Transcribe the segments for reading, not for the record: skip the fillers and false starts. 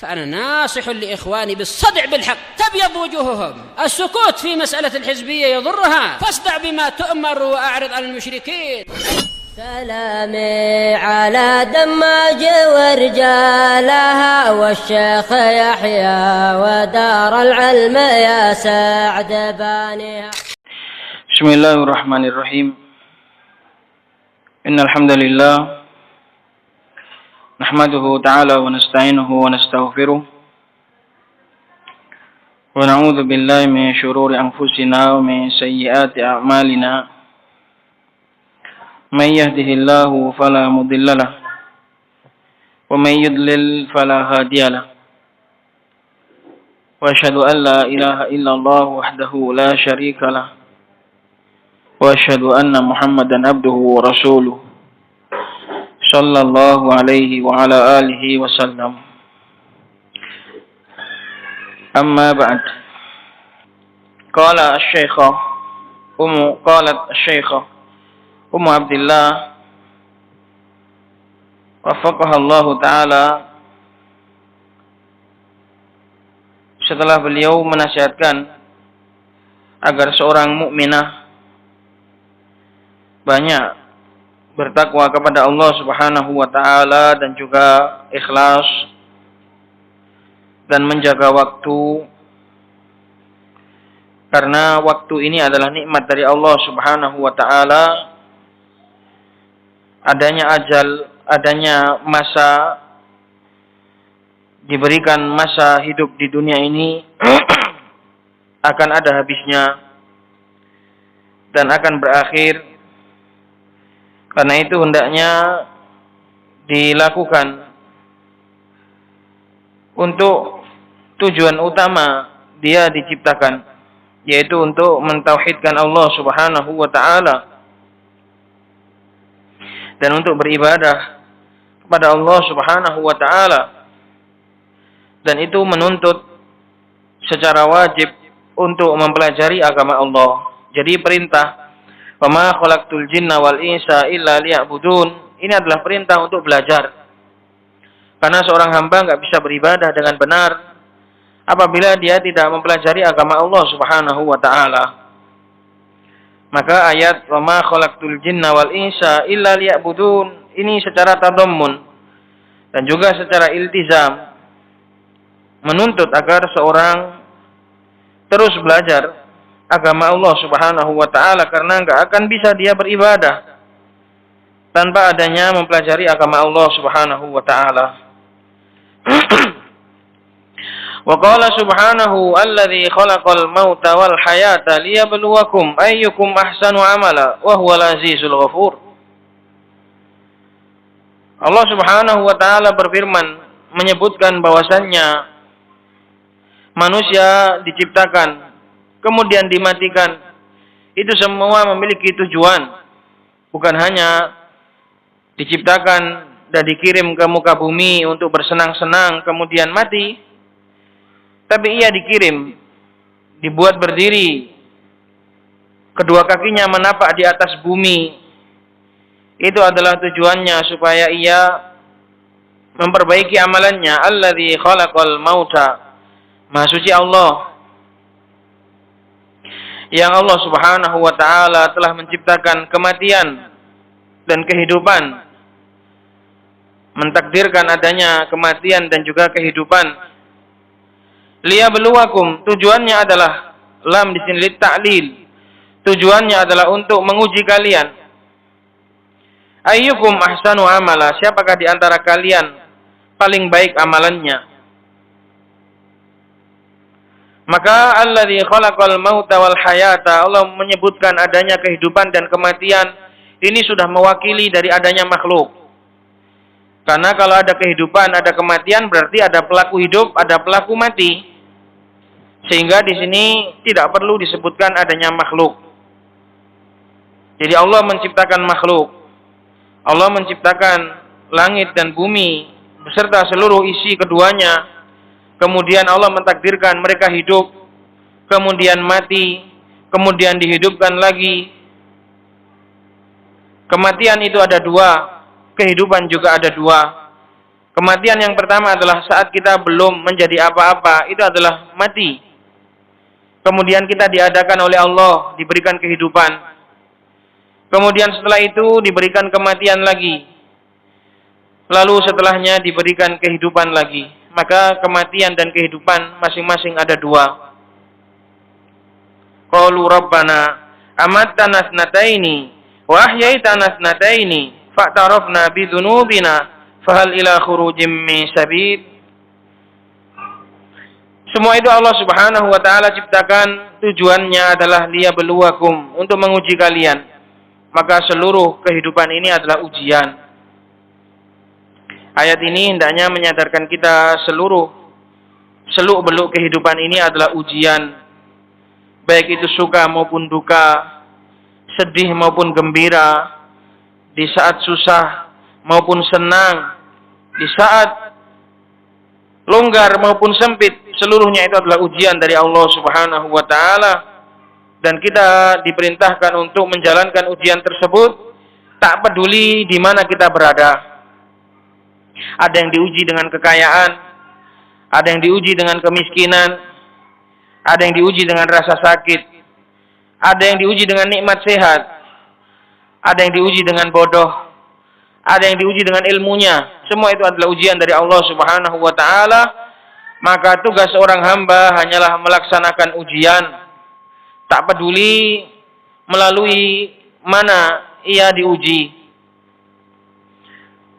فأنا ناصح لإخواني بالصدع بالحق تبيض وجوههم. السكوت في مسألة الحزبية يضرها، فاصدع بما تؤمر وأعرض عن المشركين. سلامي على دماج ورجالها والشيخ يحيى ودار العلم يا سعد بانيها. بسم الله الرحمن الرحيم. إن الحمد لله نحمده تعالى ونستعينه ونستغفره ونعوذ بالله من شرور أنفسنا ومن سيئات أعمالنا. من يهده الله فلا مضل له ومن يضلل فلا هادي له. وأشهد أن لا إله إلا الله وحده لا شريك له وأشهد أن محمدا عبده ورسوله صلى الله عليه وعلى آله وسلم. أما بعد. قالت الشيخة أم عبد الله وفقها Allah Ta'ala, setelah beliau menasihatkan agar seorang mukminah banyak bertakwa kepada Allah Subhanahu wa Ta'ala dan juga ikhlas dan menjaga waktu, karena waktu ini adalah nikmat dari Allah Subhanahu wa Ta'ala. Adanya ajal, adanya masa, diberikan masa hidup di dunia ini akan ada habisnya dan akan berakhir. Karena itu hendaknya dilakukan untuk tujuan utama dia diciptakan, yaitu untuk mentauhidkan Allah Subhanahu wa Ta'ala dan untuk beribadah kepada Allah Subhanahu wa Ta'ala. Dan itu menuntut secara wajib untuk mempelajari agama Allah. Jadi perintah wa ma khalaqtul jinna wal insa illa liya'budun, ini adalah perintah untuk belajar. Karena seorang hamba enggak bisa beribadah dengan benar apabila dia tidak mempelajari agama Allah Subhanahu wa Ta'ala. Maka ayat wa ma khalaqtul jinna wal insa illa liya'budun ini secara tadammun dan juga secara iltizam menuntut agar seorang terus belajar agama Allah Subhanahu wa Ta'ala, karena enggak akan bisa dia beribadah tanpa adanya mempelajari agama Allah Subhanahu wa Ta'ala. Wa qala subhanahu alladzi khalaqal mauta wal hayata liyabluwakum ayyukum ahsanu amala wa huwal azizul ghafur. Allah Subhanahu wa Ta'ala berfirman menyebutkan bahwasannya manusia diciptakan kemudian dimatikan. Itu semua memiliki tujuan. Bukan hanya diciptakan dan dikirim ke muka bumi untuk bersenang-senang kemudian mati, tapi ia dikirim, dibuat berdiri, kedua kakinya menapak di atas bumi. Itu adalah tujuannya supaya ia memperbaiki amalannya. Alladzi khalaqal mauta, Maha suci Allah, yang Allah Subhanahu wa Ta'ala telah menciptakan kematian dan kehidupan, mentakdirkan adanya kematian dan juga kehidupan. Liyabluwakum, tujuannya adalah, lam di sini litta'lil, tujuannya adalah untuk menguji kalian. Ayyukum ahsanu amala, siapakah di antara kalian paling baik amalannya. Maka alladzi khalaqal mauta wal hayata, Allah menyebutkan adanya kehidupan dan kematian, ini sudah mewakili dari adanya makhluk. Karena kalau ada kehidupan, ada kematian, berarti ada pelaku hidup, ada pelaku mati. Sehingga di sini tidak perlu disebutkan adanya makhluk. Jadi Allah menciptakan makhluk. Allah menciptakan langit dan bumi beserta seluruh isi keduanya. Kemudian Allah mentakdirkan mereka hidup, kemudian mati, kemudian dihidupkan lagi. Kematian itu ada dua, kehidupan juga ada dua. Kematian yang pertama adalah saat kita belum menjadi apa-apa, itu adalah mati. Kemudian kita diadakan oleh Allah, diberikan kehidupan. Kemudian setelah itu diberikan kematian lagi. Lalu setelahnya diberikan kehidupan lagi. Maka kematian dan kehidupan masing-masing ada dua. Qalu Rabbana amattana thnataini wa ahyaitana thnataini fa'tarafna bidhunubina fahal ila khurujim min sabil. Semua itu Allah Subhanahu wa taala ciptakan, tujuannya adalah liyabluwakum, untuk menguji kalian. Maka seluruh kehidupan ini adalah ujian. Ayat ini hendaknya menyadarkan kita seluk-beluk kehidupan ini adalah ujian. Baik itu suka maupun duka, sedih maupun gembira, di saat susah maupun senang, di saat longgar maupun sempit, seluruhnya itu adalah ujian dari Allah Subhanahu wa taala, dan kita diperintahkan untuk menjalankan ujian tersebut tak peduli di mana kita berada. Ada yang diuji dengan kekayaan, ada yang diuji dengan kemiskinan, ada yang diuji dengan rasa sakit, ada yang diuji dengan nikmat sehat, ada yang diuji dengan bodoh, ada yang diuji dengan ilmunya. Semua itu adalah ujian dari Allah Subhanahu wa taala. Maka tugas seorang hamba hanyalah melaksanakan ujian, tak peduli melalui mana ia diuji.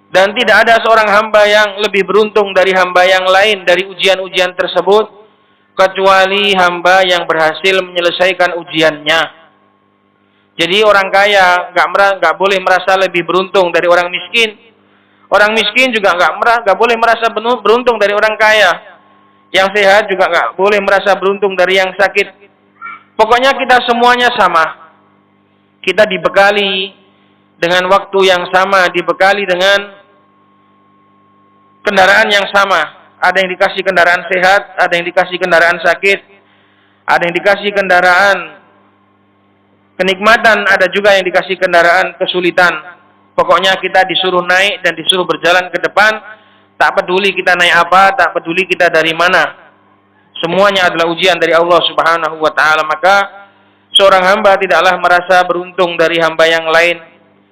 Dan tidak ada seorang hamba yang lebih beruntung dari hamba yang lain dari ujian-ujian tersebut, kecuali hamba yang berhasil menyelesaikan ujiannya. Jadi orang kaya nggak boleh merasa lebih beruntung dari orang miskin. Orang miskin juga nggak boleh merasa beruntung dari orang kaya. Yang sehat juga nggak boleh merasa beruntung dari yang sakit. Pokoknya kita semuanya sama. Kita dibekali dengan waktu yang sama, dibekali dengan kendaraan yang sama. Ada yang dikasih kendaraan sehat, ada yang dikasih kendaraan sakit, ada yang dikasih kendaraan kenikmatan, ada juga yang dikasih kendaraan kesulitan. Pokoknya kita disuruh naik dan disuruh berjalan ke depan, tak peduli kita naik apa, tak peduli kita dari mana. Semuanya adalah ujian dari Allah Subhanahu wa taala. Maka seorang hamba tidaklah merasa beruntung dari hamba yang lain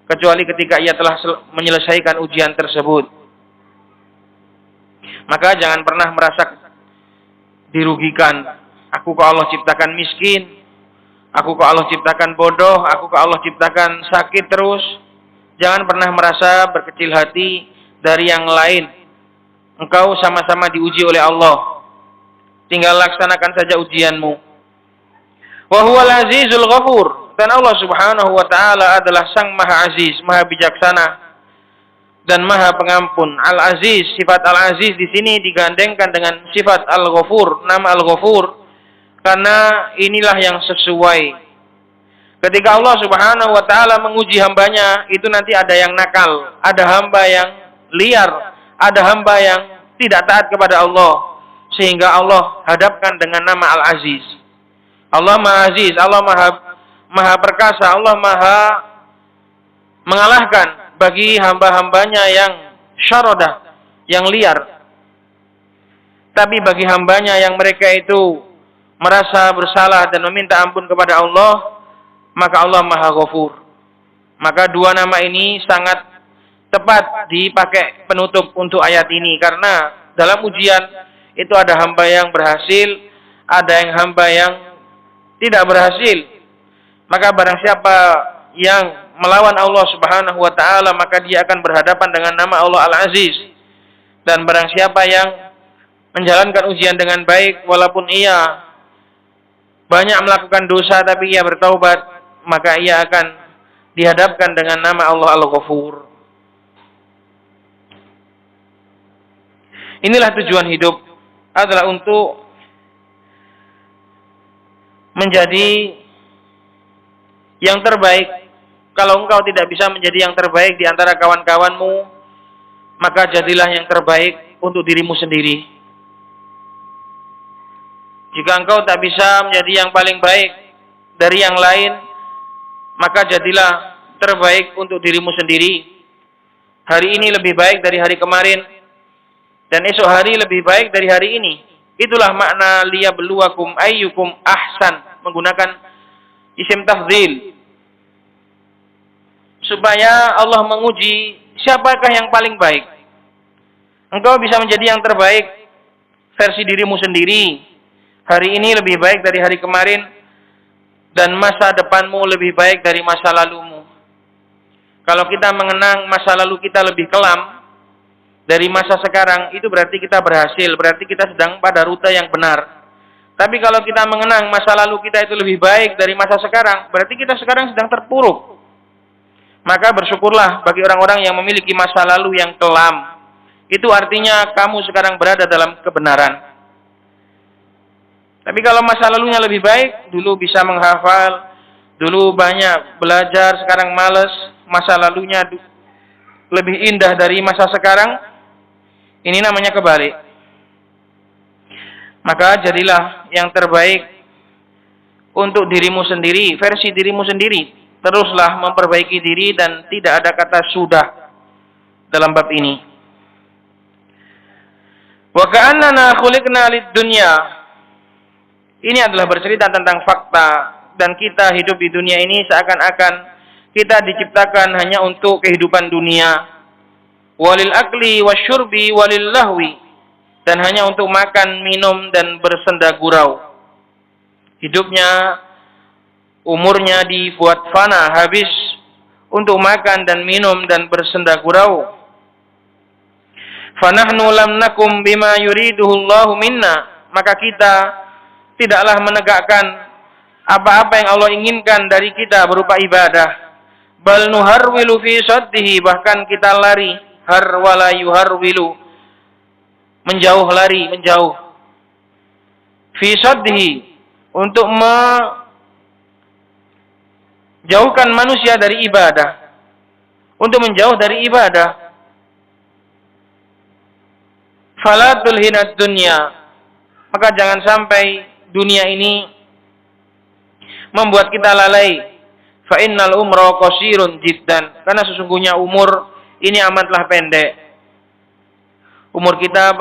kecuali ketika ia telah menyelesaikan ujian tersebut. Maka jangan pernah merasa dirugikan. Aku kok Allah ciptakan miskin, aku kok Allah ciptakan bodoh, aku kok Allah ciptakan sakit terus. Jangan pernah merasa berkecil hati dari yang lain. Engkau sama-sama diuji oleh Allah. Tinggal laksanakan saja ujianmu. Wa huwal azizul ghafur. Dan Allah Subhanahu wa taala adalah Sang Maha Aziz, Maha bijaksana dan Maha Pengampun. Al-Aziz, sifat Al-Aziz di sini digandengkan dengan sifat Al-Ghafur, nama Al-Ghafur, karena inilah yang sesuai. Ketika Allah Subhanahu wa taala menguji hambanya, itu nanti ada yang nakal, ada hamba yang liar, ada hamba yang tidak taat kepada Allah, sehingga Allah hadapkan dengan nama Al-Aziz. Allah Maha Aziz, Allah Maha Perkasa, Allah Maha mengalahkan bagi hamba-hambanya yang syaradah, yang liar. Tapi bagi hambanya yang mereka itu merasa bersalah dan meminta ampun kepada Allah, maka Allah Maha Ghafur. Maka dua nama ini sangat tepat dipakai penutup untuk ayat ini, karena dalam ujian itu ada hamba yang berhasil, ada yang hamba yang tidak berhasil. Maka barang siapa yang melawan Allah Subhanahu wa taala, maka dia akan berhadapan dengan nama Allah Al-Aziz. Dan barang siapa yang menjalankan ujian dengan baik, walaupun ia banyak melakukan dosa tapi ia bertaubat, maka ia akan dihadapkan dengan nama Allah Al-Ghafur. Inilah tujuan hidup, adalah untuk menjadi yang terbaik. Kalau engkau tidak bisa menjadi yang terbaik di antara kawan-kawanmu, maka jadilah yang terbaik untuk dirimu sendiri. Jika engkau tak bisa menjadi yang paling baik dari yang lain, maka jadilah terbaik untuk dirimu sendiri. Hari ini lebih baik dari hari kemarin, Dan esok hari lebih baik dari hari ini. Itulah makna liyabluwakum ayyukum ahsan, menggunakan isim tafdhil. Supaya Allah menguji siapakah yang paling baik. Engkau bisa menjadi yang terbaik versi dirimu sendiri. Hari ini lebih baik dari hari kemarin, dan masa depanmu lebih baik dari masa lalumu. Kalau kita mengenang masa lalu kita lebih kelam dari masa sekarang, itu berarti kita berhasil, berarti kita sedang pada rute yang benar. Tapi kalau kita mengenang masa lalu kita itu lebih baik dari masa sekarang, berarti kita sekarang sedang terpuruk. Maka bersyukurlah bagi orang-orang yang memiliki masa lalu yang kelam. Itu artinya kamu sekarang berada dalam kebenaran. Tapi kalau masa lalunya lebih baik, dulu bisa menghafal, dulu banyak belajar, sekarang malas, masa lalunya lebih indah dari masa sekarang, ini namanya kebalik. Maka jadilah yang terbaik untuk dirimu sendiri, versi dirimu sendiri. Teruslah memperbaiki diri dan tidak ada kata sudah dalam bab ini. Wa ka'annana khuliqna lid-dunya. Ini adalah bercerita tentang fakta, dan kita hidup di dunia ini seakan-akan kita diciptakan hanya untuk kehidupan dunia. Walil akli wasyurbi walil lahwi, dan hanya untuk makan, minum dan bersenda gurau. Hidupnya, umurnya dibuat fana, habis untuk makan dan minum dan bersenda gurau. Fanahnu lam nakum bima yuriduhu Allahu minna, maka kita tidaklah menegakkan apa-apa yang Allah inginkan dari kita berupa ibadah. Bal nuharwilu fi saddihi, bahkan kita lari, har wala yuharwilu, menjauh, lari, menjauh. Fi saddihi, untuk jauhkan manusia dari ibadah, untuk menjauh dari ibadah. Fala tulhinad dunya, maka jangan sampai dunia ini membuat kita lalai. Fa innal umra qasirun jiddan, karena sesungguhnya umur ini amatlah pendek. Umur kita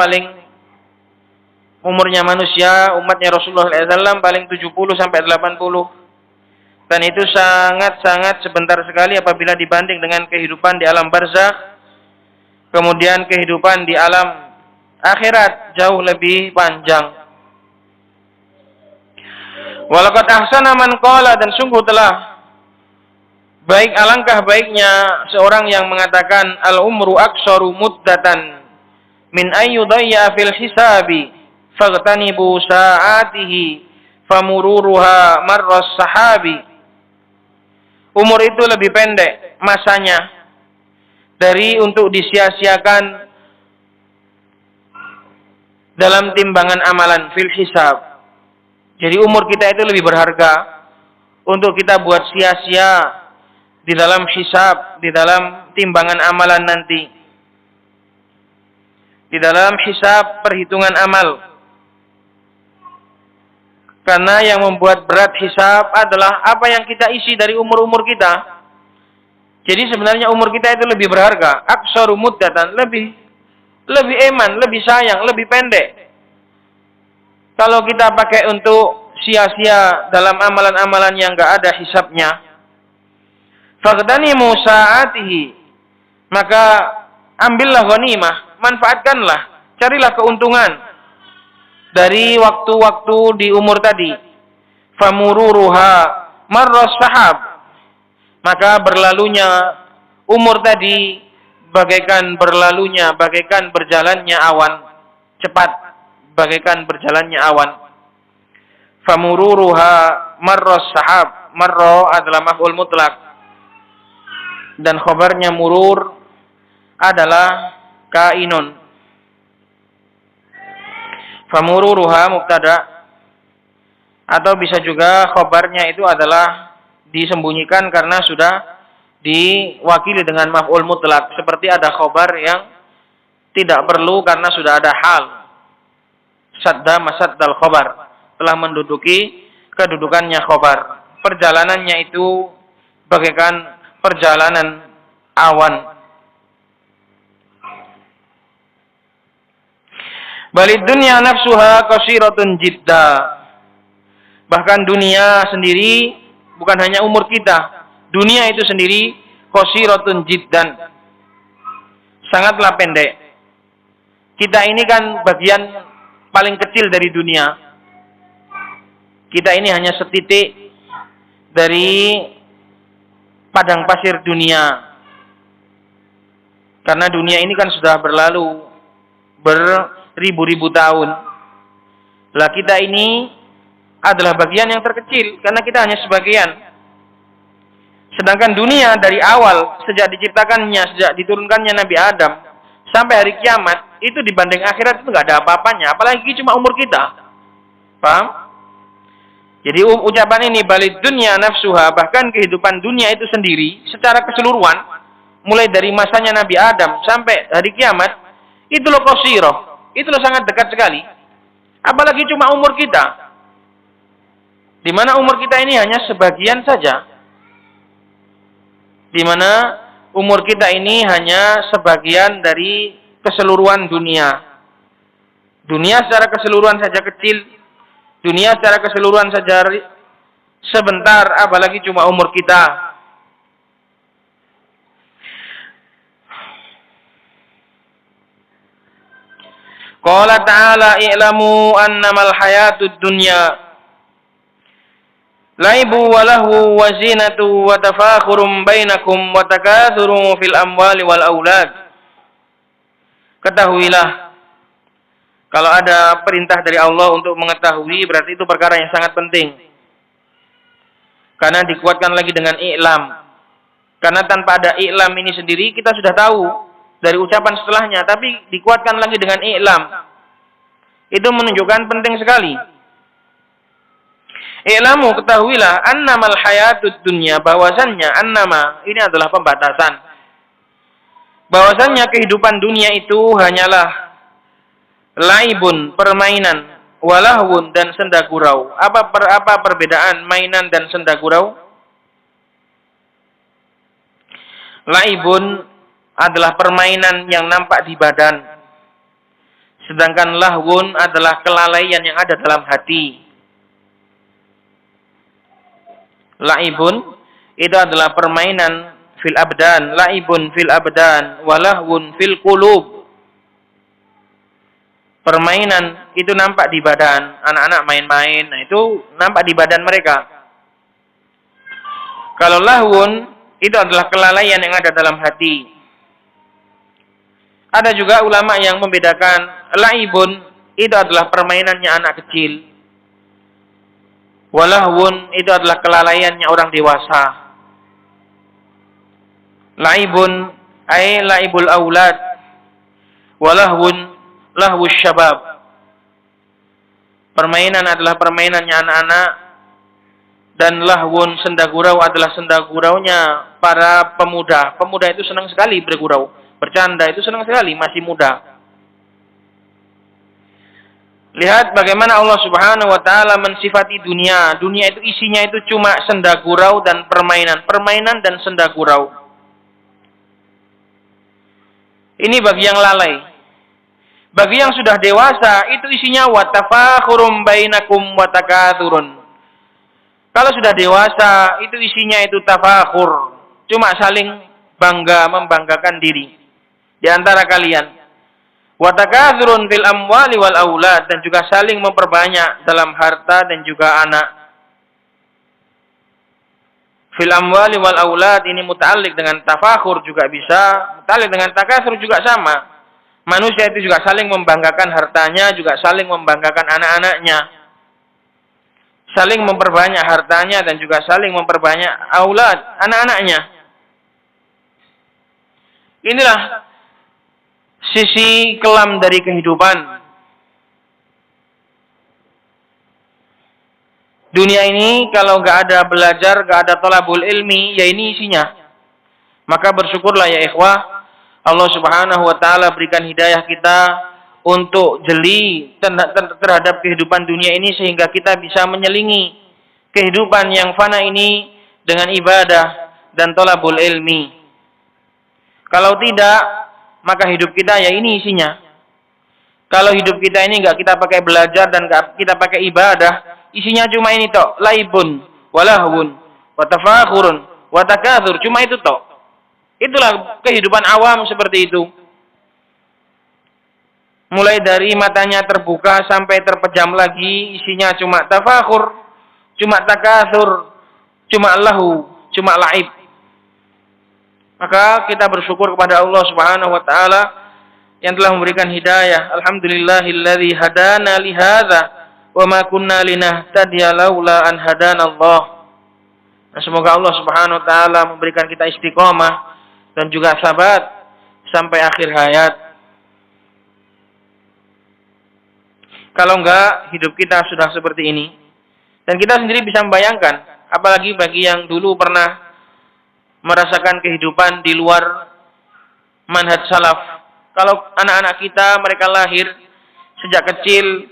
umurnya manusia, umatnya Rasulullah SAW paling 70 sampai 80. Dan itu sangat-sangat sebentar sekali apabila dibanding dengan kehidupan di alam barzakh. Kemudian kehidupan di alam akhirat jauh lebih panjang. Walaqad ahsana man qala, dan sungguh telah baik, alangkah baiknya seorang yang mengatakan al-umru aksaru muddatan min ayyudayya fil hisabi faghtanibu sa'atihi famururuha marras sahabi. Umur itu lebih pendek masanya dari untuk disia-siakan dalam timbangan amalan fil hisab. Jadi umur kita itu lebih berharga untuk kita buat sia-sia di dalam hisab, di dalam timbangan amalan nanti, di dalam hisab perhitungan amal. Karena yang membuat berat hisab adalah apa yang kita isi dari umur-umur kita. Jadi sebenarnya umur kita itu lebih berharga, aksaru muddatan, lebih eman, lebih sayang, lebih pendek. Kalau kita pakai untuk sia-sia dalam amalan-amalan yang enggak ada hisabnya, faghtanimu sa'atihi, maka ambillah ghanimah, manfaatkanlah, carilah keuntungan dari waktu-waktu di umur tadi. Famururuha marras sahab, maka berlalunya umur tadi bagaikan berjalannya awan, cepat bagaikan berjalannya awan. Famururuha marras sahab, marra adalah maf'ul mutlak, dan khabarnya murur adalah kainun. Famururuha mubtada, atau bisa juga khabarnya itu adalah disembunyikan karena sudah diwakili dengan maf'ul mutlak, seperti ada khabar yang tidak perlu karena sudah ada hal. Sadda masaddal khabar, telah menduduki kedudukannya khabar. Perjalanannya itu bagaikan perjalanan awan. Balid dunya nafsuha qasiratun jidda. Bahkan dunia sendiri bukan hanya umur kita. Dunia itu sendiri qasiratun jiddan. Sangatlah pendek. Kita ini kan bagian paling kecil dari dunia. Kita ini hanya setitik dari padang pasir dunia. Karena dunia ini kan sudah berlalu beribu-ribu tahun. Lah kita ini adalah bagian yang terkecil karena kita hanya sebagian. Sedangkan dunia dari awal sejak diciptakannya, sejak diturunkannya Nabi Adam sampai hari kiamat itu dibanding akhirat itu nggak ada apa-apanya, apalagi cuma umur kita. Paham? Jadi ucapan ini balid dunya nafsuha, bahkan kehidupan dunia itu sendiri secara keseluruhan mulai dari masanya Nabi Adam sampai hari kiamat itu loh qasirah, itu loh sangat dekat sekali. Apalagi cuma umur kita. Di mana umur kita ini hanya sebagian saja. Di mana umur kita ini hanya sebagian dari keseluruhan dunia. Dunia secara keseluruhan saja kecil. Dunia secara keseluruhan saja sebentar, apalagi cuma umur kita. Qala ta'ala i'lamu annamal hayatud dunya laibu wa lahu wa zinatu wa tafakhurum bainakum wa takatsuru fil amwali wal aulad. Ketahuilah, kalau ada perintah dari Allah untuk mengetahui, berarti itu perkara yang sangat penting. Karena dikuatkan lagi dengan i'lam. Karena tanpa ada i'lam ini sendiri kita sudah tahu dari ucapan setelahnya, tapi dikuatkan lagi dengan i'lam. Itu menunjukkan penting sekali. I'lamu, ketahuilah, annamal hayatud dunya, bahwasannya annama ini adalah pembatasan. Bahwasannya kehidupan dunia itu hanyalah laibun, permainan, walahwun, dan senda gurau. Apa perbedaan mainan dan senda gurau? Laibun adalah permainan yang nampak di badan. Sedangkan lahwun adalah kelalaian yang ada dalam hati. Laibun itu adalah permainan fil abdan, laibun fil abdan, walahwun fil qulub. Permainan itu nampak di badan, anak-anak main-main, nah itu nampak di badan mereka. Kalau lahwun itu adalah kelalaian yang ada dalam hati. Ada juga ulama yang membedakan laibun itu adalah permainannya anak kecil. Walahwun itu adalah kelalaiannya orang dewasa. Laibun ay laibul aulad. Walahwun lahwus syabab. Permainan adalah permainannya anak-anak, dan lahwun, senda gurau, adalah senda guraunya para pemuda. Pemuda itu senang sekali bergurau, bercanda itu senang sekali, masih muda. Lihat bagaimana Allah Subhanahu wa taala mensifati dunia. Dunia itu isinya itu cuma senda gurau dan permainan, permainan dan senda gurau. Ini bagi yang lalai. Bagi yang sudah dewasa, itu isinya watafakhurum bainakum watakathurun. Kalau sudah dewasa, itu isinya itu tafakhur, cuma saling bangga, membanggakan diri di antara kalian. Watakathurun fil amwali wal aulad, dan juga saling memperbanyak dalam harta dan juga anak. Fil amwali wal aulad ini muta'alliq dengan tafakhur juga bisa, muta'alliq dengan takatsur juga sama. Manusia itu juga saling membanggakan hartanya, juga saling membanggakan anak-anaknya. Saling memperbanyak hartanya dan juga saling memperbanyak aulad, anak-anaknya. Inilah sisi kelam dari kehidupan. Dunia ini kalau gak ada belajar, gak ada thalabul ilmi, ya ini isinya. Maka bersyukurlah ya ikhwah, Allah Subhanahu wa taala berikan hidayah kita untuk jeli terhadap kehidupan dunia ini, sehingga kita bisa menyelingi kehidupan yang fana ini dengan ibadah dan thalabul ilmi. Kalau tidak, maka hidup kita ya ini isinya. Kalau hidup kita ini nggak kita pakai belajar dan nggak kita pakai ibadah, isinya cuma ini tok, laibun, walahun, watafakhurun, watakatsur, cuma itu tok. Itulah kehidupan awam seperti itu. Mulai dari matanya terbuka sampai terpejam lagi, isinya cuma tafakhur, cuma takatsur, cuma lahu, cuma laib. Maka kita bersyukur kepada Allah Subhanahu wa taala yang telah memberikan hidayah. Alhamdulillahilladzi hadana li hadza wa ma kunna linahtadiya laula an hadanallah. Nah, semoga Allah Subhanahu wa taala memberikan kita istiqomah dan juga sabat sampai akhir hayat. Kalau enggak, hidup kita sudah seperti ini. Dan kita sendiri bisa membayangkan, apalagi bagi yang dulu pernah merasakan kehidupan di luar manhaj salaf. Kalau anak-anak kita, mereka lahir sejak kecil,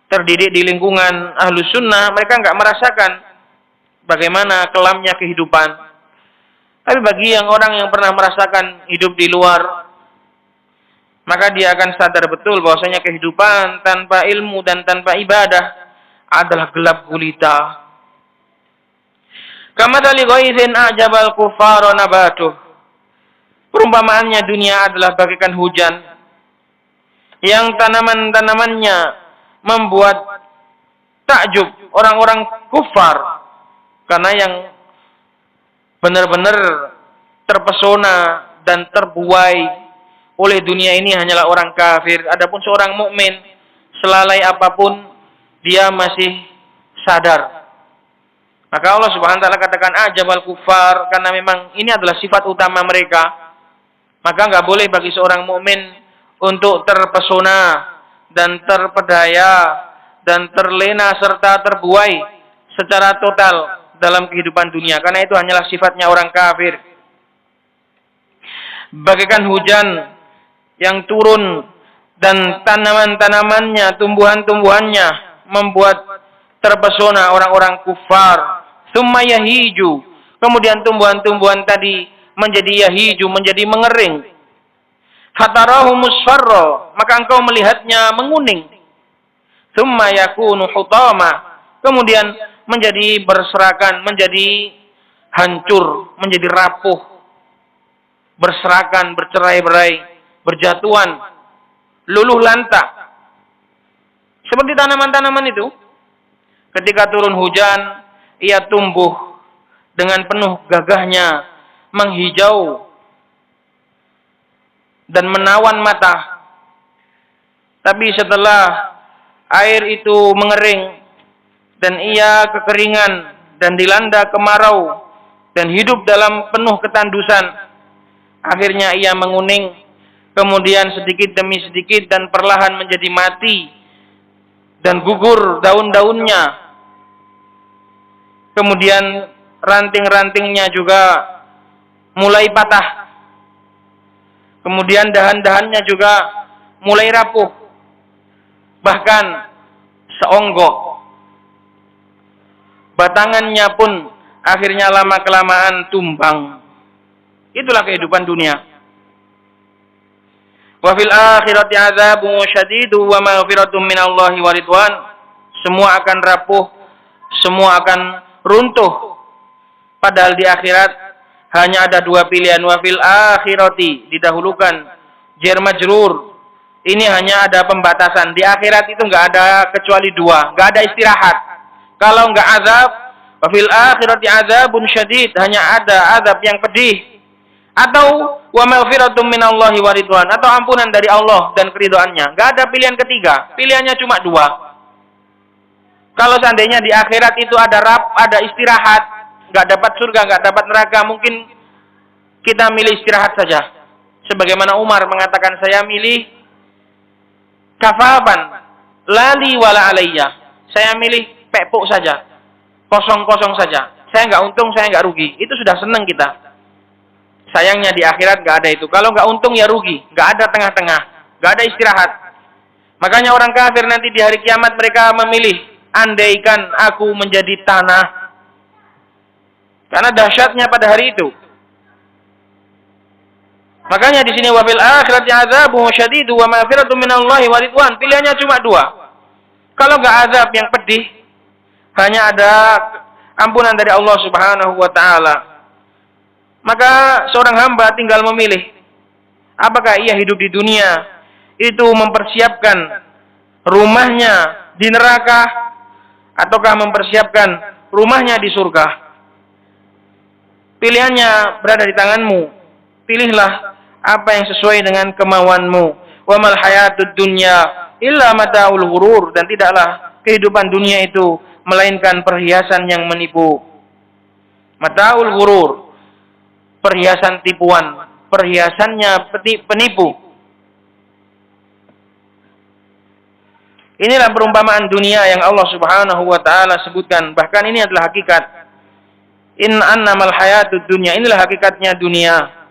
terdidik di lingkungan ahlus sunnah, mereka enggak merasakan bagaimana kelamnya kehidupan. Tapi bagi yang orang yang pernah merasakan hidup di luar, maka dia akan sadar betul bahwasanya kehidupan tanpa ilmu dan tanpa ibadah adalah gelap gulita. Kamathali ghaithin a'jabal kuffara nabatuh. Perumpamaannya dunia adalah bagaikan hujan yang tanaman-tanamannya membuat takjub orang-orang kufar, karena yang benar-benar terpesona dan terbuai oleh dunia ini hanyalah orang kafir. Adapun seorang mukmin, selalai apapun dia masih sadar. Maka Allah Subhanahu wa taala katakan ajabal kufar, karena memang ini adalah sifat utama mereka. Maka enggak boleh bagi seorang mukmin untuk terpesona dan terpedaya dan terlena serta terbuai secara total dalam kehidupan dunia, karena itu hanyalah sifatnya orang kafir. Bagaikan hujan yang turun dan tanaman-tanamannya, tumbuhan-tumbuhannya membuat terpesona orang-orang kufar. Tsumma yahiju, kemudian tumbuhan-tumbuhan tadi menjadi yahiju, menjadi mengering. Fatarahu musfarra, maka engkau melihatnya menguning. Tsumma yakunu hutama, kemudian menjadi berserakan, menjadi hancur, menjadi rapuh, berserakan, bercerai-berai, berjatuhan, luluh lantak. Seperti tanaman-tanaman itu, ketika turun hujan, ia tumbuh dengan penuh gagahnya, menghijau dan menawan mata. Tapi setelah air itu mengering dan ia kekeringan dan dilanda kemarau dan hidup dalam penuh ketandusan, akhirnya ia menguning, kemudian sedikit demi sedikit dan perlahan menjadi mati dan gugur daun-daunnya. Kemudian ranting-rantingnya juga mulai patah. Kemudian dahan-dahannya juga mulai rapuh. Bahkan seonggok. Batangannya pun akhirnya lama-kelamaan tumbang. Itulah kehidupan dunia. Wa fil akhirati adzabun syadidu wa maghfiratun minallahi wa ridwan. Semua akan rapuh, semua akan runtuh. Padahal di akhirat hanya ada dua pilihan. Wa fil akhirati, didahulukan jar majrur. Ini hanya ada pembatasan. Di akhirat itu enggak ada kecuali dua, enggak ada istirahat. Kalau enggak azab, wa fil akhirati adzabun syadid, hanya ada azab yang pedih. Atau wa maghfiratun minallahi wa ridwan, atau ampunan dari Allah dan keridhaannya. Enggak ada pilihan ketiga. Pilihannya cuma dua. Kalau seandainya di akhirat itu ada ada istirahat, enggak dapat surga, enggak dapat neraka, mungkin kita milih istirahat saja. Sebagaimana Umar mengatakan, saya milih kafaban lali wala alayya. Saya milih pekpuk saja, kosong-kosong saja. Saya enggak untung, saya enggak rugi. Itu sudah senang kita. Sayangnya di akhirat enggak ada itu. Kalau enggak untung ya rugi, enggak ada tengah-tengah, enggak ada istirahat. Makanya orang kafir nanti di hari kiamat mereka memilih, andaikan aku menjadi tanah. Karena dahsyatnya pada hari itu. Makanya di sini wa fil akhirati adzabun syadid wa maghfiratun minallahi wa ridwan. Pilihannya cuma dua. Kalau enggak azab yang pedih, hanya ada ampunan dari Allah Subhanahu wa taala. Maka seorang hamba tinggal memilih apakah ia hidup di dunia itu mempersiapkan rumahnya di neraka ataukah mempersiapkan rumahnya di surga. Pilihannya berada di tanganmu. Pilihlah apa yang sesuai dengan kemauanmu. Wa mal hayatud dunya illa mataul ghurur, dan tidaklah kehidupan dunia itu melainkan perhiasan yang menipu. Mataul ghurur, perhiasan tipuan, perhiasannya penipu. Inilah perumpamaan dunia yang Allah Subhanahu wa taala sebutkan. Bahkan ini adalah hakikat. In annamal hayatud dunya, inilah hakikatnya dunia.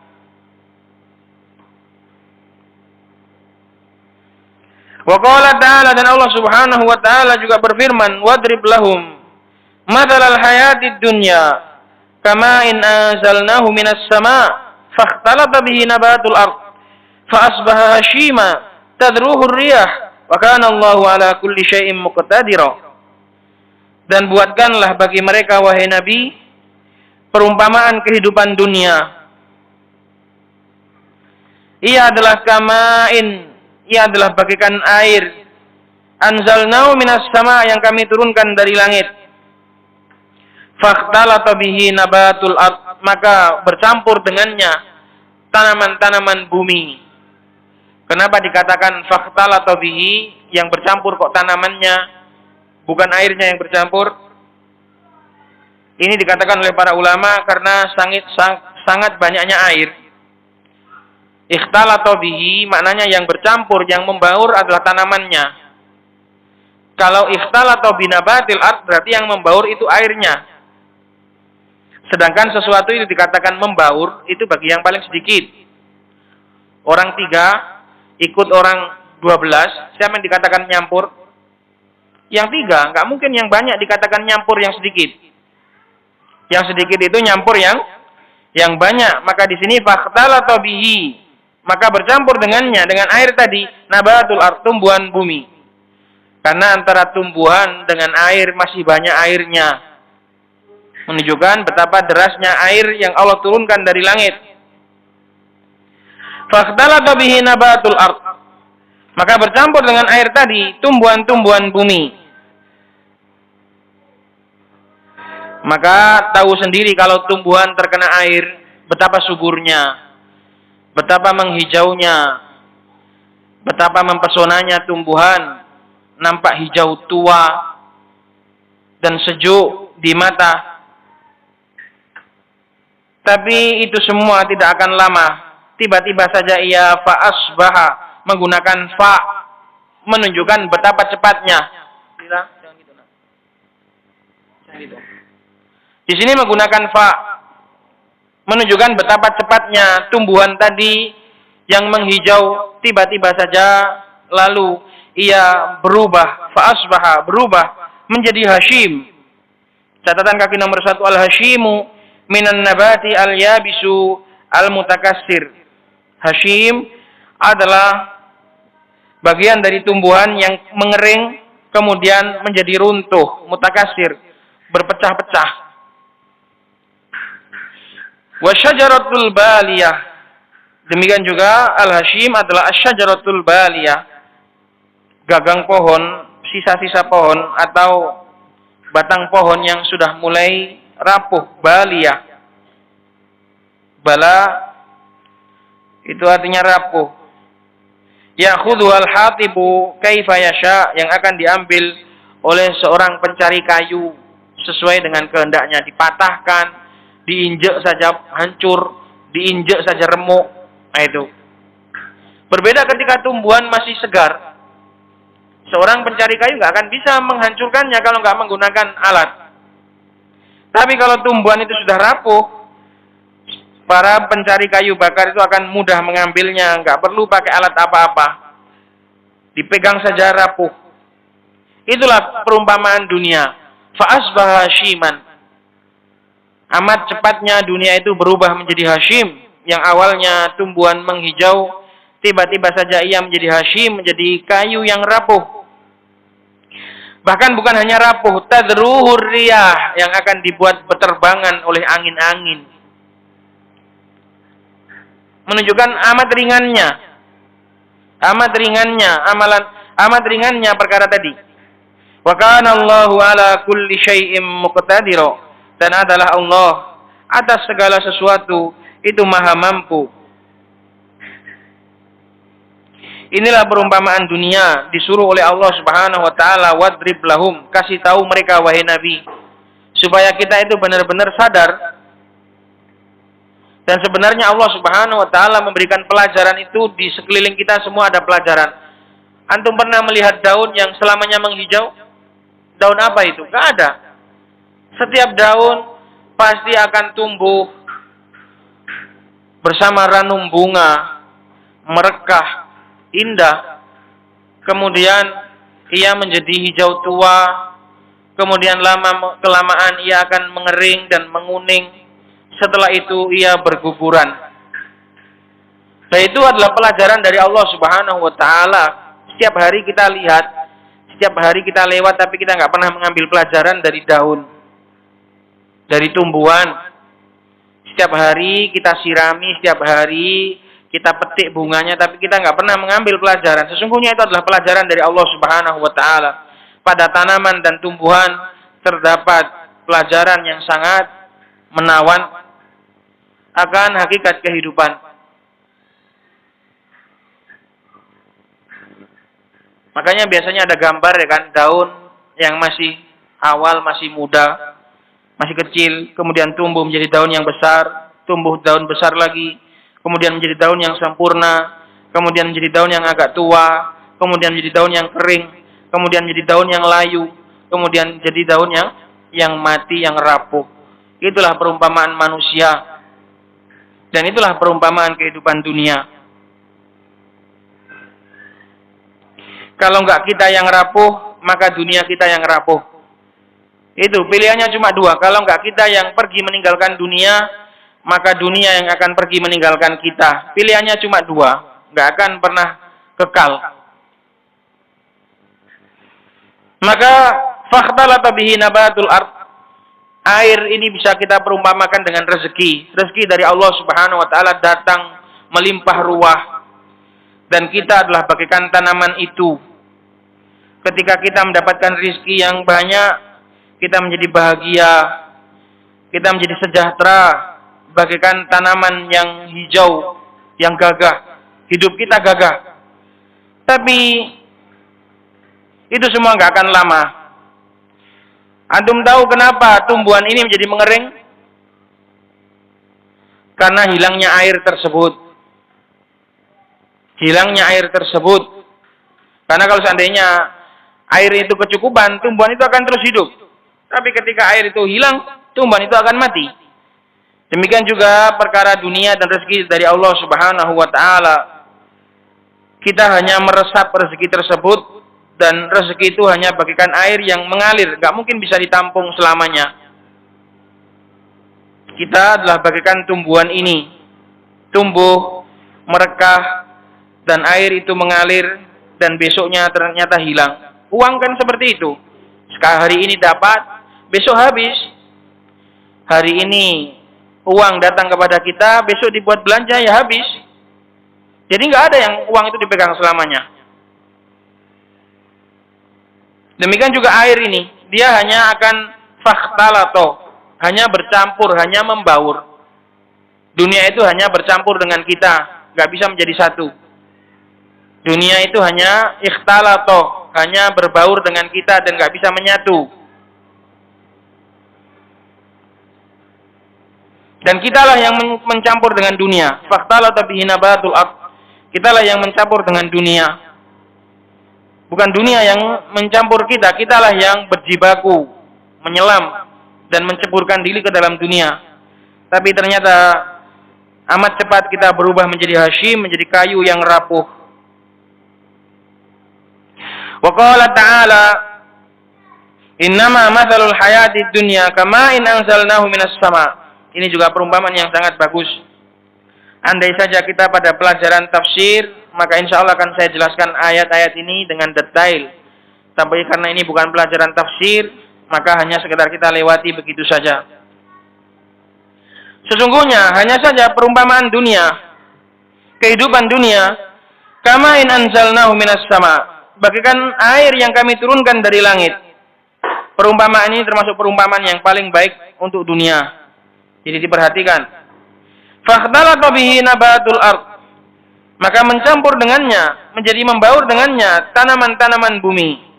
Wa qala ta'ala, dan Allah Subhanahu wa taala juga berfirman, wadrib lahum mathalal hayatid dunya kama in anzalnahu minas sama' fakhtalata bihi nabatul ard fa asbaha hashima tadruhu ar-riyah wa kana Allahu ala kulli syai'in muqtadira. Dan buatkanlah bagi mereka wahai Nabi perumpamaan kehidupan dunia. Ia adalah kama'in, ia adalah bagaikan air, anzalnahu minas sama', yang kami turunkan dari langit. Fakhtalata bihi nabatul ard, maka bercampur dengannya tanaman-tanaman bumi. Kenapa dikatakan fakhtalata bihi, yang bercampur kok tanamannya, bukan airnya yang bercampur? Ini dikatakan oleh para ulama karena sangat banyaknya air. Ikhtalata bihi maknanya yang bercampur, yang membaur adalah tanamannya. Kalau ikhtalata binabatil ard berarti yang membaur itu airnya. Sedangkan sesuatu itu dikatakan membaur itu bagi yang paling sedikit. Orang 3 ikut orang 12, siapa yang dikatakan nyampur? Yang 3, enggak mungkin yang banyak dikatakan nyampur yang sedikit. Yang sedikit itu nyampur yang banyak. Maka di sini fakhtalata bihi, maka bercampur dengannya, dengan air tadi, nabatul ard, tumbuhan bumi. Karena antara tumbuhan dengan air masih banyak airnya. Menunjukkan betapa derasnya air yang Allah turunkan dari langit. Fakhtalata bihi nabatul ard, maka bercampur dengan air tadi tumbuhan-tumbuhan bumi. Maka tahu sendiri kalau tumbuhan terkena air betapa suburnya, betapa menghijaunya, betapa mempesonanya tumbuhan, nampak hijau tua dan sejuk di mata. Tapi itu semua tidak akan lama. Tiba-tiba saja ia fa'asbaha, menggunakan fa, menunjukkan betapa cepatnya. Jangan gitu, nak. Jangan gitu. Di sini menggunakan fa, menunjukkan betapa cepatnya tumbuhan tadi yang menghijau, tiba-tiba saja lalu ia berubah, fa'asbaha, berubah menjadi hashim. Catatan kaki nomor 1, al-hashimu minan nabati al-yabisu al-mutakassir. Hashim adalah bagian dari tumbuhan yang mengering kemudian menjadi runtuh, mutakassir, berpecah-pecah. Wa syajaratul baliyah, demikian juga al-hashim adalah asyajaratul baliyah, gagang pohon, sisa-sisa pohon atau batang pohon yang sudah mulai rapuh. Baliyah, bala itu artinya rapuh. Ya'khudhu al-hatibu kaifa yasha, yang akan diambil oleh seorang pencari kayu sesuai dengan kehendaknya, dipatahkan, diinjek saja hancur, diinjek saja remuk. Nah itu. Berbeda ketika tumbuhan masih segar. Seorang pencari kayu nggak akan bisa menghancurkannya kalau nggak menggunakan alat. Tapi kalau tumbuhan itu sudah rapuh, para pencari kayu bakar itu akan mudah mengambilnya, nggak perlu pakai alat apa-apa. Dipegang saja rapuh. Itulah perumpamaan dunia. Fa'asbaha hashiman. Amat cepatnya dunia itu berubah menjadi hashim, yang awalnya tumbuhan menghijau, tiba-tiba saja ia menjadi hashim, menjadi kayu yang rapuh. Bahkan bukan hanya rapuh, tadruhur riyah, yang akan dibuat berterbangan oleh angin-angin. Menunjukkan amat ringannya perkara tadi. Wa kana Allahu ala kulli syai'in muqtadira, dan adalah Allah atas segala sesuatu itu maha mampu. Inilah perumpamaan dunia disuruh oleh Allah Subhanahu wa taala, wadrib lahum, kasih tahu mereka wahai Nabi, supaya kita itu benar-benar sadar. Dan sebenarnya Allah Subhanahu wa taala memberikan pelajaran itu di sekeliling kita semua ada pelajaran. Antum pernah melihat daun yang selamanya menghijau? Daun apa itu? Enggak ada. Setiap daun pasti akan tumbuh bersama ranum bunga, merekah, indah. Kemudian ia menjadi hijau tua. Kemudian kelamaan ia akan mengering dan menguning. Setelah itu ia berguguran. Dan itu adalah pelajaran dari Allah Subhanahu wa taala. Setiap hari kita lihat, setiap hari kita lewat, tapi kita nggak pernah mengambil pelajaran dari daun, dari tumbuhan. Setiap hari kita sirami, setiap hari kita petik bunganya, tapi kita nggak pernah mengambil pelajaran. Sesungguhnya itu adalah pelajaran dari Allah Subhanahu wa taala. Pada tanaman dan tumbuhan terdapat pelajaran yang sangat menawan akan hakikat kehidupan. Makanya biasanya ada gambar ya kan, daun yang masih awal, masih muda, masih kecil, kemudian tumbuh menjadi daun yang besar, tumbuh daun besar lagi, kemudian menjadi daun yang sempurna, kemudian menjadi daun yang agak tua, kemudian menjadi daun yang kering, kemudian menjadi daun yang layu, kemudian jadi daun yang mati, yang rapuh. Itulah perumpamaan manusia. Dan itulah perumpamaan kehidupan dunia. Kalau enggak kita yang rapuh, maka dunia kita yang rapuh. Itu pilihannya cuma dua. Kalau enggak kita yang pergi meninggalkan dunia, maka dunia yang akan pergi meninggalkan kita. Pilihannya cuma dua. Enggak akan pernah kekal. Maka fakhtalata bihi nabatul ardh. Air ini bisa kita perumpamakan dengan rezeki. Rezeki dari Allah Subhanahu wa taala datang melimpah ruah. Dan kita adalah bagaikan tanaman itu. Ketika kita mendapatkan rezeki yang banyak, kita menjadi bahagia. Kita menjadi sejahtera. Bagaikan tanaman yang hijau, yang gagah. Hidup kita gagah. Tapi itu semua nggak akan lama. Antum tahu kenapa tumbuhan ini menjadi mengering? Karena hilangnya air tersebut. Hilangnya air tersebut. Karena kalau seandainya air itu kecukupan, tumbuhan itu akan terus hidup. Tapi ketika air itu hilang, tumbuhan itu akan mati. Demikian juga perkara dunia dan rezeki dari Allah Subhanahu wa taala. Kita hanya meresap rezeki tersebut. Dan rezeki itu hanya bagaikan air yang mengalir, gak mungkin bisa ditampung selamanya. Kita adalah bagaikan tumbuhan ini, tumbuh, merekah, dan air itu mengalir, dan besoknya ternyata hilang. Uang kan seperti itu. Sekarang hari ini dapat, besok habis. Hari ini uang datang kepada kita, besok dibuat belanja ya habis. Jadi gak ada yang uang itu dipegang selamanya. Demikian juga air ini, dia hanya akan fakhtalato, hanya bercampur, hanya membaur. Dunia itu hanya bercampur dengan kita, nggak bisa menjadi satu. Dunia itu hanya ikhtalato, hanya berbaur dengan kita dan nggak bisa menyatu. Dan kitalah yang mencampur dengan dunia. Fakhtalato bihi nabatul ardh. Kitalah yang mencampur dengan dunia. Bukan dunia yang mencampur kita, kitalah yang berjibaku, menyelam, dan menceburkan diri ke dalam dunia. Tapi ternyata amat cepat kita berubah menjadi hashim, menjadi kayu yang rapuh. Wa qala ta'ala, innama mathalul hayatid dunya kama'in anzalnahu minas sama'. Ini juga perumpamaan yang sangat bagus. Andai saja kita pada pelajaran tafsir, maka insya Allah akan saya jelaskan ayat-ayat ini dengan detail. Tapi karena ini bukan pelajaran tafsir, maka hanya sekedar kita lewati begitu saja. Sesungguhnya hanya saja perumpamaan dunia, kehidupan dunia, kama in anzalnahu minas sama, bagaikan air yang kami turunkan dari langit. Perumpamaan ini termasuk perumpamaan yang paling baik untuk dunia. Jadi diperhatikan. Fakhtalata bihi nabatul ard, maka mencampur dengannya, menjadi membaur dengannya tanaman-tanaman bumi.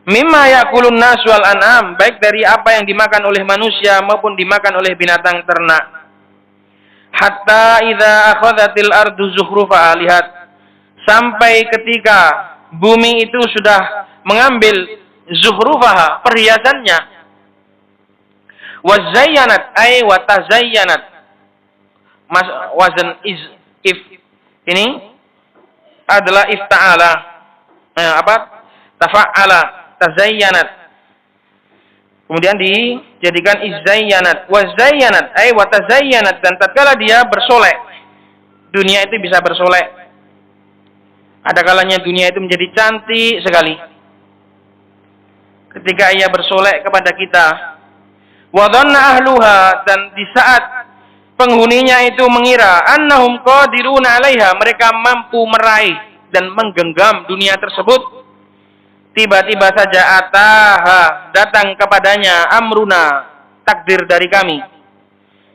Mimma yakulun nas wal an'am, baik dari apa yang dimakan oleh manusia maupun dimakan oleh binatang ternak. Hatta idza akhadhatil ardu zukhrufa, lihat sampai ketika bumi itu sudah mengambil zukhrufaha, perhiasannya. Wazayyanat ay watazayyanat, wazan if ini adalah ifta'ala, tafa'ala, tazayyanat, kemudian dijadikan izzayyanat, wazayyanat ay watazayyanat, dan tatkala dia bersolek, dunia itu bisa bersolek. Ada kalanya dunia itu menjadi cantik sekali ketika ia bersolek kepada kita. Wa dhanna ahluha, dan di saat penghuninya itu mengira annahum qadiruna 'alaiha, mereka mampu meraih dan menggenggam dunia tersebut. Tiba-tiba saja ataha, datang kepadanya amruna, takdir dari kami.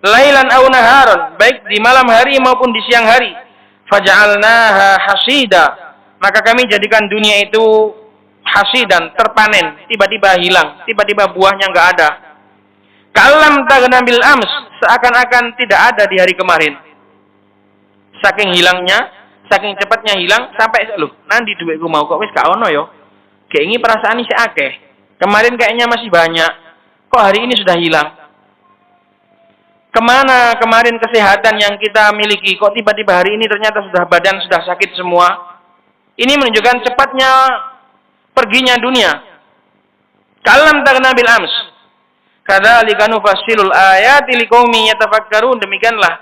Lailan aw naharon, baik di malam hari maupun di siang hari. Faja'alnaha hasida, maka kami jadikan dunia itu hasidan, terpanen, tiba-tiba hilang, tiba-tiba buahnya enggak ada. Kalam taghna bil ams, seakan-akan tidak ada di hari kemarin. Saking hilangnya, saking cepatnya hilang, sampai loh, nanti duitku mau kok wis gak ono yo. Kayak ini perasaan ini akeh. Kemarin kayaknya masih banyak, kok hari ini sudah hilang. Kemana kemarin kesehatan yang kita miliki, kok tiba-tiba hari ini ternyata sudah badan sudah sakit semua. Ini menunjukkan cepatnya perginya dunia. Kalam taghna bil ams, kadzalika nufassilul ayati liqaumin yatafakkarun, demikianlah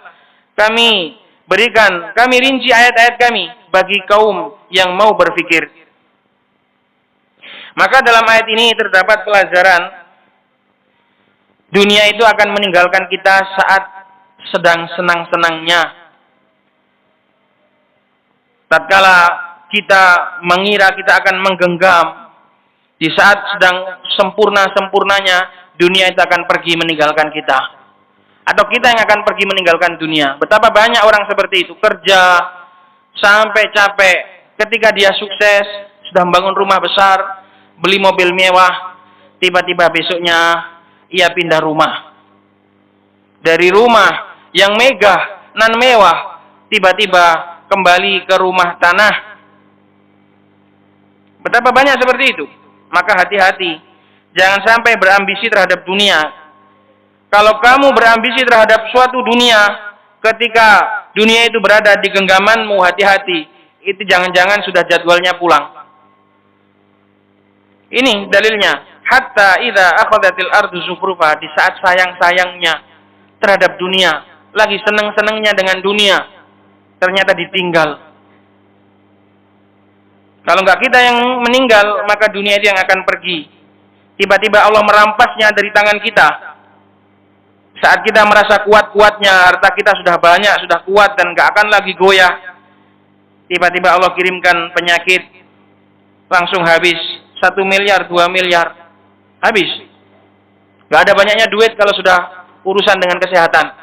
kami berikan, kami rinci ayat-ayat kami bagi kaum yang mau berfikir. Maka dalam ayat ini terdapat pelajaran, dunia itu akan meninggalkan kita saat sedang senang-senangnya. Tatkala kita mengira kita akan menggenggam, di saat sedang sempurna-sempurnanya, dunia itu akan pergi meninggalkan kita. Atau kita yang akan pergi meninggalkan dunia. Betapa banyak orang seperti itu, kerja sampai capek. Ketika dia sukses, sudah membangun rumah besar, beli mobil mewah, tiba-tiba besoknya ia pindah rumah. Dari rumah yang megah, nan mewah, tiba-tiba kembali ke rumah tanah. Betapa banyak seperti itu. Maka hati-hati, jangan sampai berambisi terhadap dunia. Kalau kamu berambisi terhadap suatu dunia, ketika dunia itu berada di genggamanmu, hati-hati, itu jangan-jangan sudah jadwalnya pulang. Ini dalilnya. Hatta idza akhadhatil ardu zukhrufa, di saat sayang-sayangnya terhadap dunia, lagi senang-senangnya dengan dunia, ternyata ditinggal. Kalau enggak kita yang meninggal, maka dunia itu yang akan pergi. Tiba-tiba Allah merampasnya dari tangan kita. Saat kita merasa kuat-kuatnya, harta kita sudah banyak, sudah kuat dan enggak akan lagi goyah, tiba-tiba Allah kirimkan penyakit, langsung habis. 1 miliar, 2 miliar, habis. Gak ada banyaknya duit kalau sudah urusan dengan kesehatan.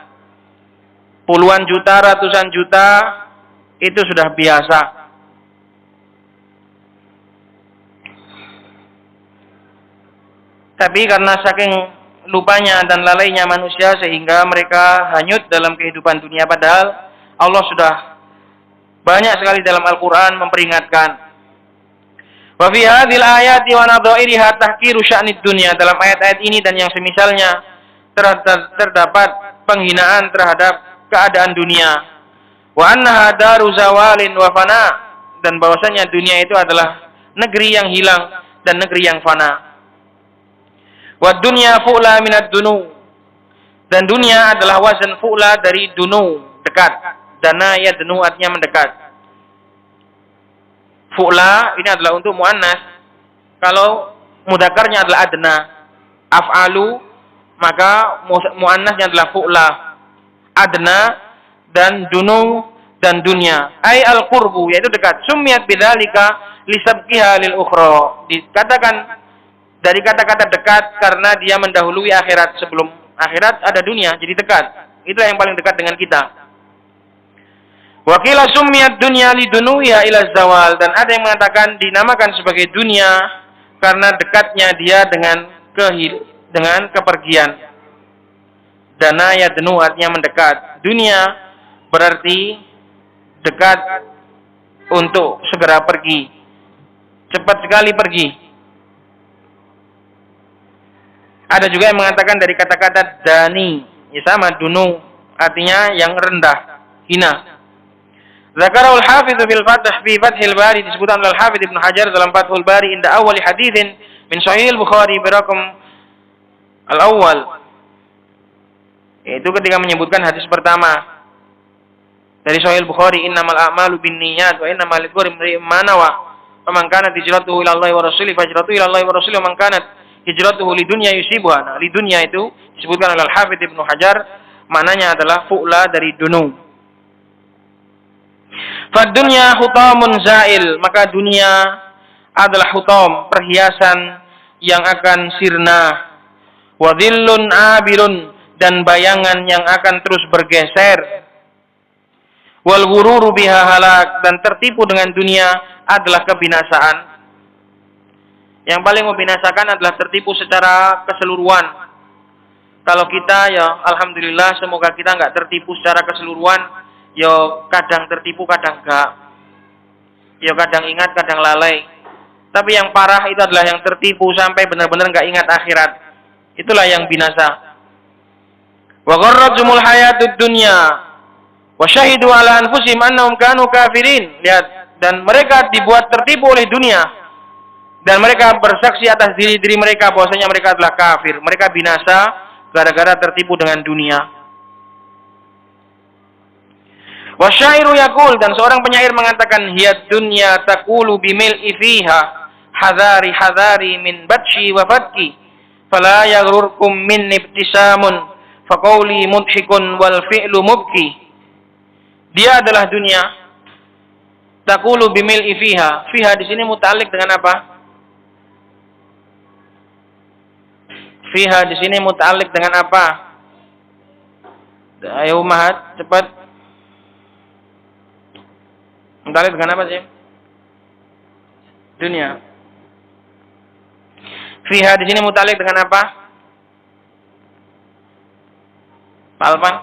Puluhan juta, ratusan juta, itu sudah biasa. Tapi karena saking lupanya dan lalainya manusia, sehingga mereka hanyut dalam kehidupan dunia. Padahal Allah sudah banyak sekali dalam Al-Quran memperingatkan. Wa fi hadhil ayati wa nadhairiha tahqiru sya'nid dunya, dalam ayat-ayat ini dan yang semisalnya terdapat penghinaan terhadap keadaan dunia. Wa annaha daru zawalin wa fana, dan bahwasanya dunia itu adalah negeri yang hilang dan negeri yang fana. Wa dunya fu'la minad dunu, dan dunia adalah wazan fu'la dari dunu, dekat. Dana yadnu artinya mendekat. Fu'la ini adalah untuk muannas. Kalau mudzakarnya adalah adna. Af'alu maka muannasnya adalah fu'la. Adna dan dunu dan dunya. Ai al-qurbu yaitu dekat. Sumiyat bidzalika lisabqiha lil ukhra. Dikatakan dari kata-kata dekat karena dia mendahului akhirat. Sebelum akhirat ada dunia, jadi dekat. Itulah yang paling dekat dengan kita. Wa qila summiyat dunya lidunuha ila zawal, dan ada yang mengatakan dinamakan sebagai dunia karena dekatnya dia dengan kepergian. Dana yadnu artinya mendekat. Dunia berarti dekat untuk segera pergi. Cepat sekali pergi. Ada juga yang mengatakan dari kata-kata dani, ya sama, dunu artinya yang rendah, hina. Zakarul Hafidz fil Fath fi Fathil Bari, disebutkan oleh Al-Hafidz Ibnu Hajar dalam Fathul Bari inda awal haditsin min Sahih Bukhari beraqam al-awwal. Itu ketika menyebutkan hadis pertama dari Sahih Bukhari, innamal a'malu binniyat wa innamal likulli imrin ma nawa. Faman kanat hijratuhu ila Allah wa rasulihi fahijratuhu ila Allah wa rasulihi, wa man kanat hijratuhu lidunya yusibuha. Nah, lidunya itu disebutkan oleh Al-Hafidz Ibnu Hajar, maknanya adalah fu'la dari dunu. Fadunya hutamun zail, maka dunia adalah hutam, perhiasan yang akan sirna. Wadhillun abirun, dan bayangan yang akan terus bergeser. Wal ghururu biha halak, dan tertipu dengan dunia adalah kebinasaan. Yang paling membinasakan adalah tertipu secara keseluruhan. Kalau kita ya alhamdulillah, semoga kita enggak tertipu secara keseluruhan. Yo kadang tertipu, kadang enggak. Yo kadang ingat, kadang lalai. Tapi yang parah itu adalah yang tertipu sampai benar-benar enggak ingat akhirat. Itulah yang binasa. Wa gharratumul hayatud dunya wa syahidu ala anfusihim annahum kanu kafirin. Lihat, dan mereka dibuat tertipu oleh dunia. Dan mereka bersaksi atas diri-diri mereka bahwasanya mereka adalah kafir. Mereka binasa gara-gara tertipu dengan dunia. Wasyairu yaqul, dan seorang penyair mengatakan, hiyad dunya taqulu bimil'i fiha hadari hadari min batshi wa fatki fala yaghurkum min ibtisamun faqawli mudhikun wal fi'lu mubki. Dia adalah dunia taqulu bimil'i fiha. Fiha di sini muta'alliq dengan apa? Fiha di sini muta'alliq dengan apa? Ayo Mahat, cepat. Muta'alliq dengan apa sih? Dunia. Fiha di sini muta'alliq dengan apa? Pak Alpan?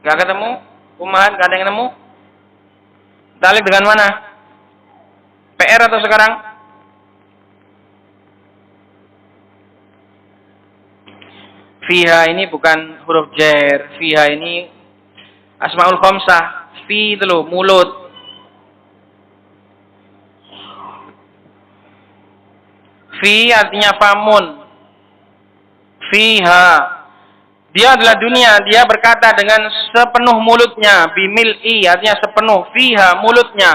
Gak ketemu? Umahan, gak ada yang nemu? Muta'alliq dengan mana? PR atau sekarang? Fiha ini bukan huruf jar. Fiha ini asmaul khamsah. Fi itu loh, mulut. Fi artinya famun. Fiha. Dia adalah dunia. Dia berkata dengan sepenuh mulutnya. Bimil'i artinya sepenuh. Fiha mulutnya.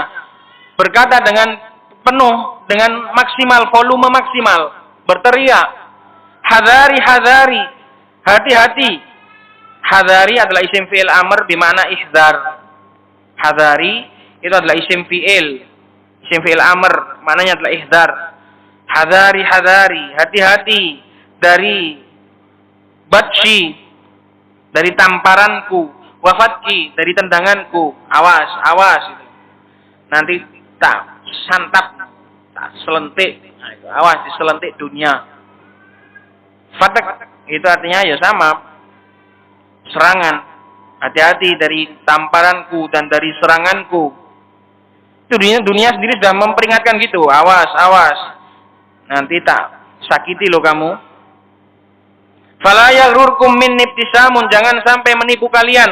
Berkata dengan penuh. Dengan maksimal, volume maksimal. Berteriak. Hadari, hadari. Hati-hati. Hadari adalah isim fi'il amr bermakna ihdzar. Hadari itu adalah isim fi'il. Isim fi'il amr maknanya adalah ihdzar. Hadari, hadari. Hati-hati dari batshi, dari tamparanku. Wafatki, dari tendanganku. Awas, awas. Nanti tak santap, tak selentik. Awas, diselentik dunia. Fatak itu artinya ya sama, serangan. Hati-hati dari tamparanku dan dari seranganku. Itu dunia sendiri sudah memperingatkan gitu. Awas, awas. Nanti tak sakiti loh kamu. Fala yaghurkum min ibtisamun, jangan sampai menipu kalian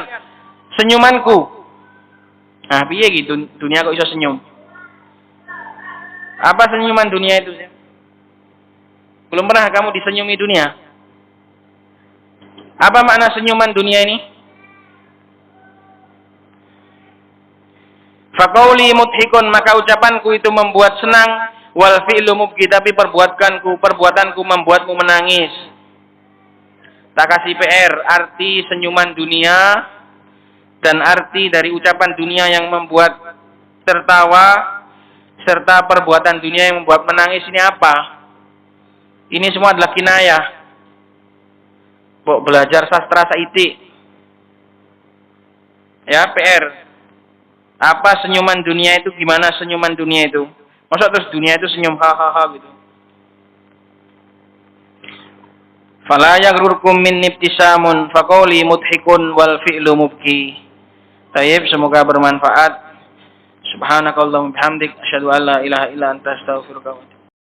senyumanku. Nah, piye gitu dunia kok iso senyum? Apa senyuman dunia itu sih? Belum pernah kamu disenyumi dunia? Apa makna senyuman dunia ini? Faqauli mudhikun, maka ucapanku itu membuat senang, wal fi'lu mubki, tapi perbuatanku membuatmu menangis. Tak kasih PR, arti senyuman dunia dan arti dari ucapan dunia yang membuat tertawa serta perbuatan dunia yang membuat menangis ini apa? Ini semua adalah kinayah. Belajar sastra saiti. Ya, PR. Apa senyuman dunia itu? Gimana senyuman dunia itu? Masa terus dunia itu senyum hahaha gitu. Fala yaghurkum min ibtisamun faqauli mudhikun wal fi'lu mubki. Tayyib, semoga bermanfaat. Subhanakallahumma bihamdik asyhadu an la ilaha illa anta astaghfiruka wa atubu ilaik.